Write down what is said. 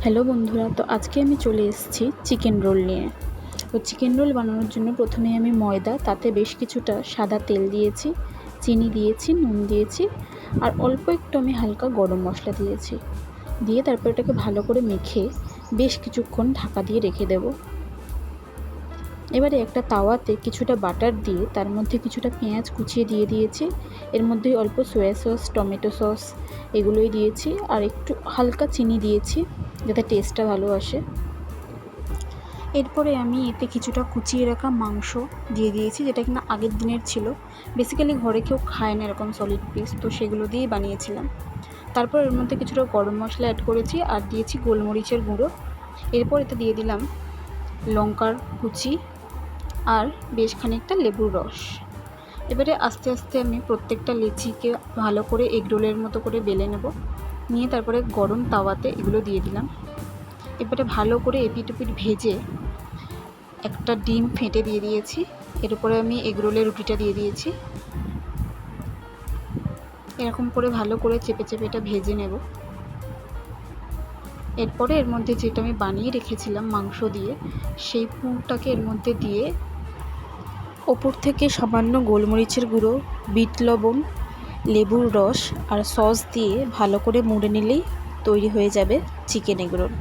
Hello বন্ধুরা, তো আজকে আমি চলে এসেছি চিকেন রোল নিয়ে। তো চিকেন রোল বানানোর জন্য প্রথমে আমি ময়দা, তাতে বেশ কিছুটা সাদা তেল দিয়েছি, চিনি দিয়েছি, নুন দিয়েছি, আর অল্প একটু আমি হালকা গরম মশলা দিয়েছি। দিয়ে তারপর এটাকে ভালো করে মেখে বেশ কিছুক্ষণ ঢাকা দিয়ে রেখে দেব। এবারে একটা তাওয়াতে কিছুটা বাটার দিয়ে তার মধ্যে কিছুটা পেঁয়াজ কুচিয়ে দিয়ে দিয়েছি। এর মধ্যে অল্প সয়া সস, টমেটো সস এগুলোই দিয়েছি, আর একটু হালকা চিনি দিয়েছি যাতে টেস্টটা ভালো আসে। এরপরে আমি এতে কিছুটা কুচিয়ে রাখা মাংস দিয়ে দিয়েছি, যেটা কিনা আগের দিনের ছিল। বেসিক্যালি ঘরে কেউ খায় না এরকম সলিড পিস, তো সেগুলো দিয়েই বানিয়েছিলাম। তারপর এর মধ্যে কিছুটা গরম মশলা অ্যাড করেছি আর দিয়েছি গোলমরিচের গুঁড়ো। এরপর এতে দিয়ে দিলাম লঙ্কার কুচি আর বেশ খানিকটা লেবুর রস। এবারে আস্তে আস্তে আমি প্রত্যেকটা লেচিকে ভালো করে এগ রোলের মতো করে বেলে নেব। নিয়ে তারপরে গরম তাওয়াতে এগুলো দিয়ে দিলাম। এবারে ভালো করে এপিট ওপিট ভেজে একটা ডিম ফেটে দিয়ে দিয়েছি। এর উপরে আমি এগ রোলের রুটিটা দিয়ে দিয়েছি। এরকম করে ভালো করে চেপে চেপে এটা ভেজে নেব। এরপরে এর মধ্যে যেটা আমি বানিয়ে রেখেছিলাম মাংস দিয়ে, সেই পুরটাকে এর মধ্যে দিয়ে ওপর থেকে সামান্য গোলমরিচের গুঁড়ো, বিট লবণ, লেবুর রস আর সস দিয়ে ভালো করে মুড়ে নিলেই তৈরি হয়ে যাবে চিকেন এগ রোল।